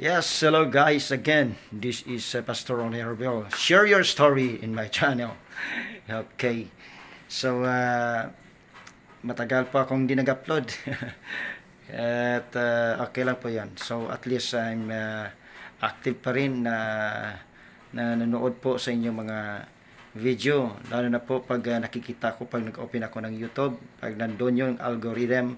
Yes, hello guys again. This is Pastor Ronnie Arbel. Share your story in my channel. Okay. So, matagal pa akong di nag-upload. At okay lang po yan. So, at least I'm active pa rin na nanood po sa inyong mga video. Lalo na po pag nakikita ko, pag nag-open ako ng YouTube, pag nandun yung algorithm,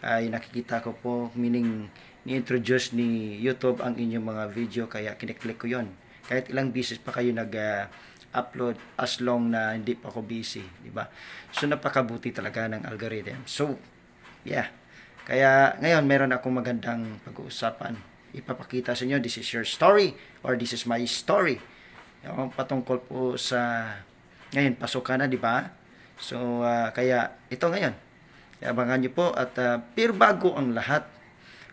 ay nakikita ko po, meaning ni-introduce ni YouTube ang inyong mga video, kaya kiniklik ko yon. Kahit ilang beses pa kayo nag-upload, as long na hindi pa ako busy, di ba? So napakabuti talaga ng algorithm. So yeah, kaya ngayon meron akong magandang pag-uusapan. Ipapakita sa inyo, this is your story or this is my story. Yung patungkol po sa ngayon, pasukan na, di ba? So kaya ito ngayon, abangan nyo po at pero bago ang lahat,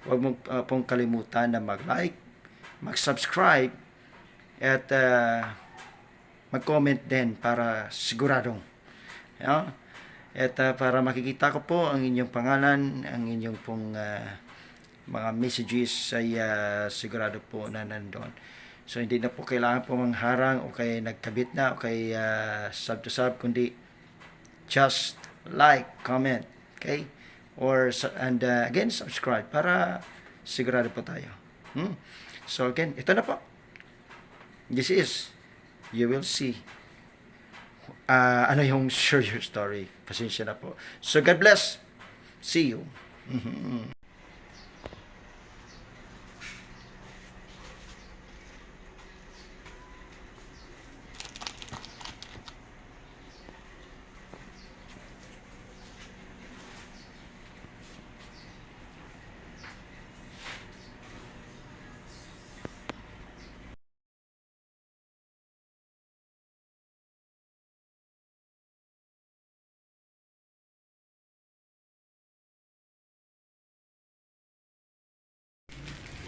huwag mo pong kalimutan na mag-like, mag-subscribe, at mag-comment din para siguradong. You know? At para makikita ko po ang inyong pangalan, ang inyong pong mga messages ay sigurado po na nandun. So hindi na po kailangan po mangharang o kay nagkabit na o kay sub to sub, kundi just like, comment, okay? And again, subscribe para sigurado po tayo. So again, ito na po. This is, you will see ano yung share your story. Pasensya na po. So God bless. See you.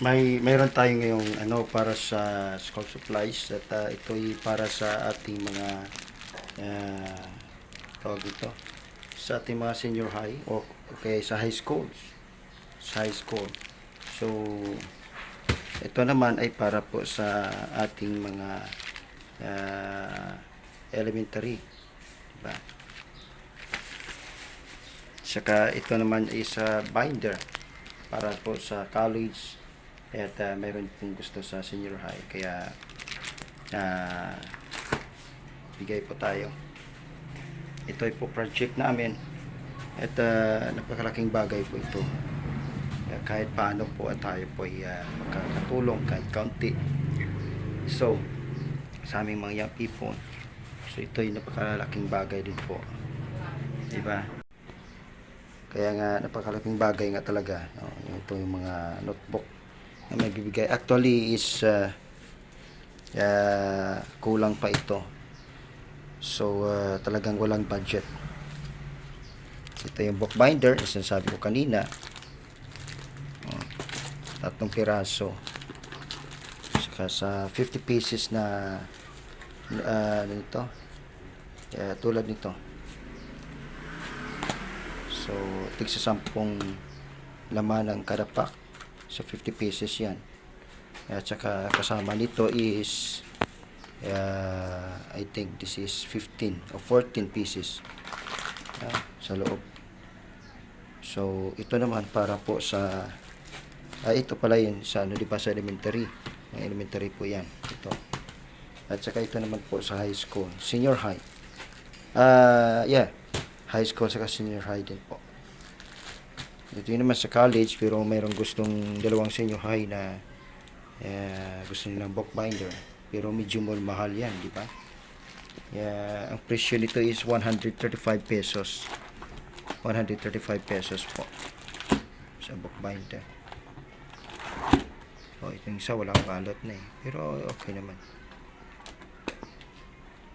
Mayroon tayo ngayong para sa school supplies at ito'y para sa ating mga tawag ito, sa ating mga senior high o okay, sa high schools, so ito naman ay para po sa ating mga elementary, diba? Saka ito naman is binder para po sa college at mayroon pong gusto sa senior high, kaya bigay po tayo. Ito ay po project namin at napakalaking bagay po ito. Kahit paano po tayo po ay makakatulong kahit kaunti. So sa aming mga young people, so ito ay napakalaking bagay din po, diba? Kaya nga napakalaking bagay nga talaga, no? Ito yung mga notebook na may bibigay. Actually is kulang pa ito. So talagang walang budget. Ito yung bookbinder, sinasabi ko kanina. 3 piraso. Saka sa 50 pieces na nito. Tulad nito. So tig sa 10 laman ng kada pack. So 50 pieces yan. At saka kasama nito is I think this is 15 or 14 pieces sa loob. So ito naman para po sa ito pala yun sa di ba, sa elementary. Yung elementary po yan, ito. At saka ito naman po sa high school, senior high. High school saka senior high din po. Ito yun naman sa college, pero mayroong gustong dalawang senior high na gusto nilang bookbinder, pero medyo more mahal yan, di ba? Ang presyo nito is 135 pesos. 135 pesos po sa bookbinder. Itong isa walang balot na pero okay naman.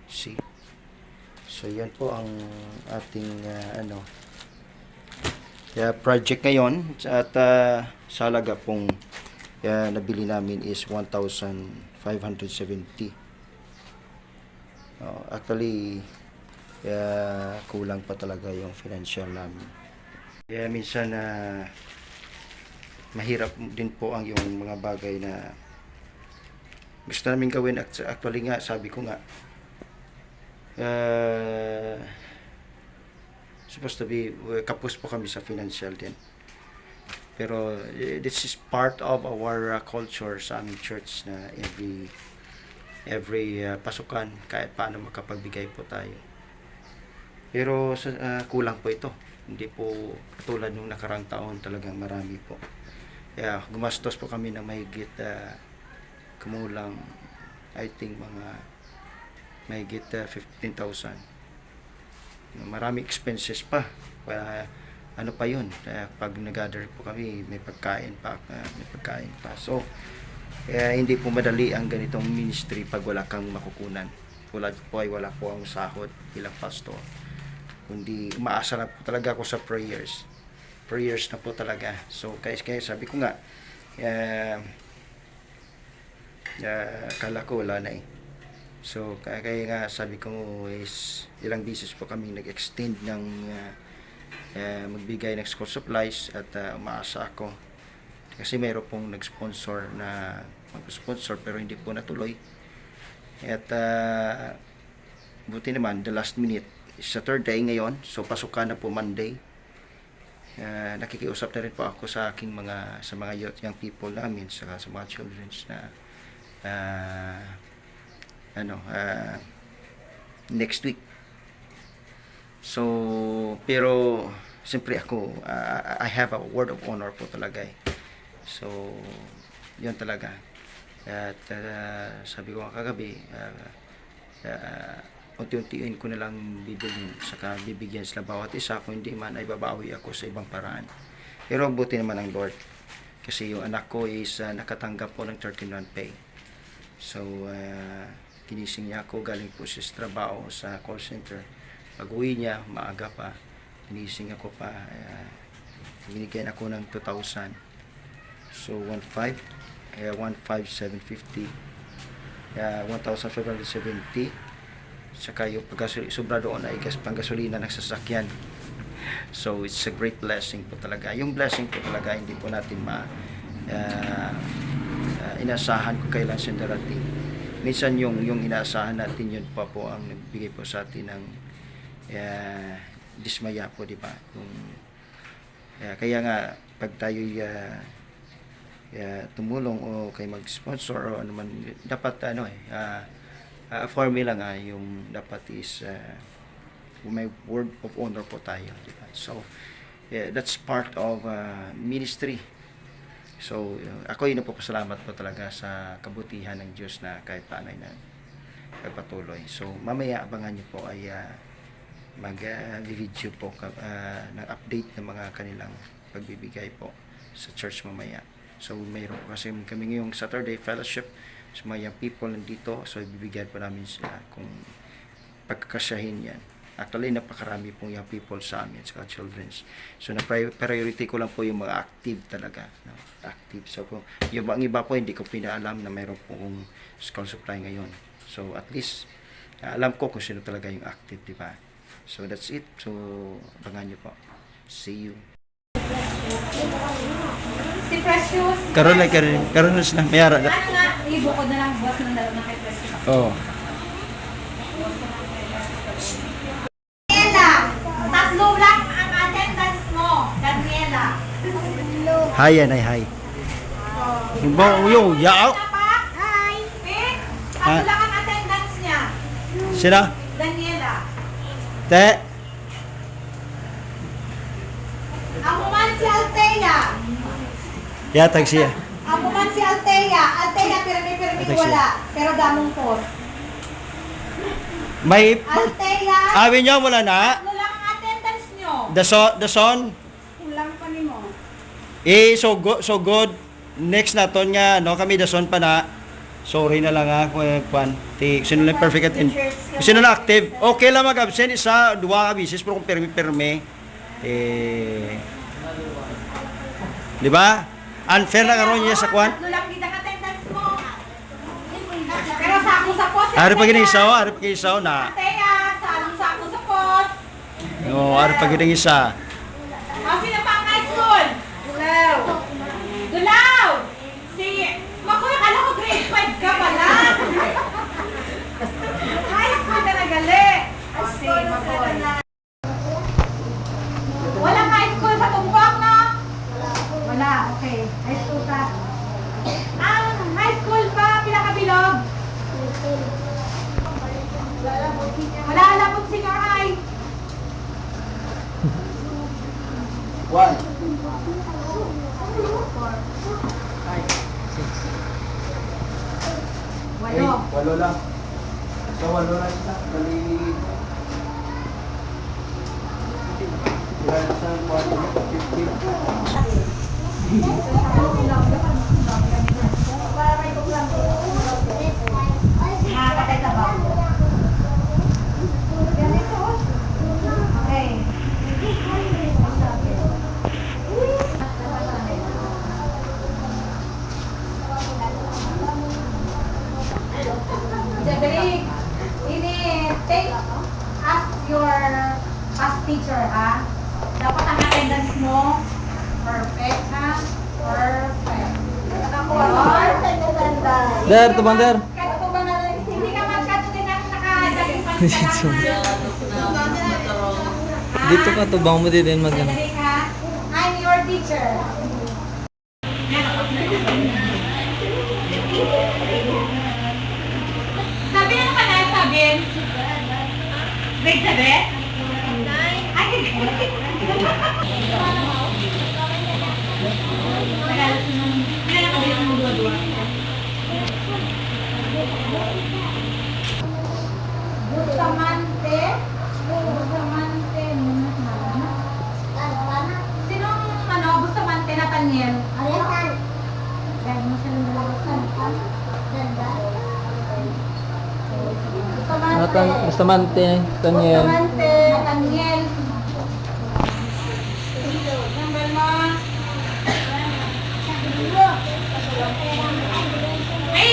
See? So yan po ang ating project ngayon, at sa halaga pong nabili namin is 1,570. Actually kulang pa talaga yung financial namin. Kaya minsan mahirap din po ang yung mga bagay na gusto namin gawin. Actually nga, sabi ko nga, supposed to be, kapos po kami sa financial din. Pero this is part of our culture sa aming church na every pasukan kahit paano makapagbigay po tayo. Pero kulang po ito. Hindi po katulad nung nakarang taon, talagang marami po. Kaya gumastos po kami ng mahigit kumulang, I think mga mahigit 15,000. Marami expenses pa. Ano pa yun? Pag nag-gather po kami, may pagkain pa. So, hindi po madali ang ganitong ministry pag wala kang makukunan. Tulad po ay wala po ang sahod bilang pastor. Kundi umaasa na po talaga ako sa prayers. Prayers na po talaga. So, kaya sabi ko nga, kala ko wala na eh. So, kaya nga sabi ko is ilang beses po kaming nag-extend ng magbigay ng school supplies at umaasa ako. Kasi mayroon pong nag-sponsor na mag-sponsor pero hindi po natuloy. At buti naman, the last minute, Saturday ngayon, so pasukan na po Monday. Nakikiusap na rin po ako sa aking mga young people namin, sa mga children na next week. So, pero siyempre ako, I have a word of honor po talaga eh. So, yun talaga. At sabi ko kagabi, unti-untiin ko na lang bibilhin, saka bibigyan sila bawat isa. Kung hindi man ay babawi ako sa ibang paraan. Pero buti naman ang Lord, kasi yung anak ko is nakatanggap po ng 13-month pay. So ginising niya ako, galing po siya sa trabaho sa call center. Pag uwi niya, maaga pa, ginising ako pa, binigyan ako ng 2,000. So 1,500, 1,570, 1,570. Saka yung sobra doon ay panggasolina ng sasakyan. So it's a great blessing po talaga. Yung blessing po talaga hindi po natin inaasahan kung kailan siya darating. Minsan yung inaasahan natin, yun pa po ang nagbigay po sa atin ng dismaya po, di ba? Kaya nga pag tayo tumulong o kay mag-sponsor o ano man, dapat formula nga yung dapat is may word of honor po tayo, diba? So that's part of ministry. So ako yun po, pasalamat po talaga sa kabutihan ng Diyos na kahit paano na patuloy. So mamaya abangan niyo po ay mag-video po ng update ng mga kanilang pagbibigay po sa church mamaya. So mayroon po kasi kami ngayong Saturday fellowship sa mga young people nandito. So ibibigyan po namin sila kung pagkakasyahin yan. Actually, napakarami pong young people sa amin, sa children's. So na-priority ko lang po yung mga active talaga. No? Active. So yung mga iba po, hindi ko pinaalam na mayroon pong school supply ngayon. So at least, alam ko kung sino talaga yung active, di ba? So that's it. So abangan nyo po. See you. Si Precious. Karon na sila. Mayara. Ibukod na lang buwas ng dalawa kay Precious. Oo. Daniela, tatlo lang ang attendance mo. Daniela. Hi yan ay hi. Yo, yao. Hi. Tatlo lang ang attendance niya. Sino? Daniela. Te. Ako man si Althea. Yatag siya. Ako man si Althea. Althea, pirmi-pirmi Atag siya. wala. Pero damong post. May Althea. awin nyo wala na. Tatlo lang ang attendance niyo. The son. Kulang pa ni mo. So good. Next na ton nga no kami the son pa na. Sorry na lang kwan. Sino lang perfect attend. Sino na active. Okay lang mag-absent isa, duwa ka bisis pero kung permi. Di ba? Unfair na karon niya sa kwan. Tatlo lang kita attendance mo. Pero sa ako sa post. Ari pa gini isaw na. Althea, sa ako sa post. No, ari pa gini isa. Kasi na pang high school. Hello. 1. 8. Walo lang. So, walo lang siya. Bali... Ilan sa 50. Nakakatay sa bawang. Ganito. Okay. Jabrik, ini take as your past teacher, ha? Dapat ang attendance mo, perfect, ha? Perfect. Der, tubang der. Hindi ka magkato din ang nakadaling pagkakaroon. Dito ka, tubang mo din mag ano. Jabrik, ha? I'm your teacher. Sabi ano ka na, sabi? Grade 7? Ay, Bustamante. Bustamante. Sinong ano, Bustamante Nathaniel? Dahil mo siya ng dalawasan. Bustamante, Daniel. Bustamante Nathaniel. Number mo. Ay,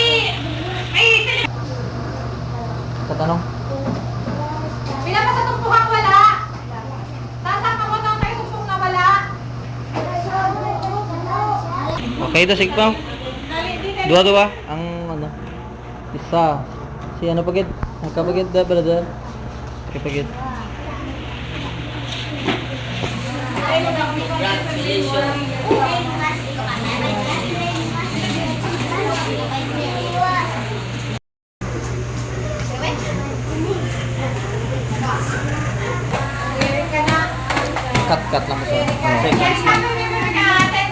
Katanong. pinapa sa tumpukang wala. Tasak ako ng tayo tumpok na wala. Okay, ito sigpaw. Dua-dua ang ano. Isa. Si ano pagid? Ang kapagid da brother. Kapagid. Eric ka na. Cut lang mo sa. Eric ka na.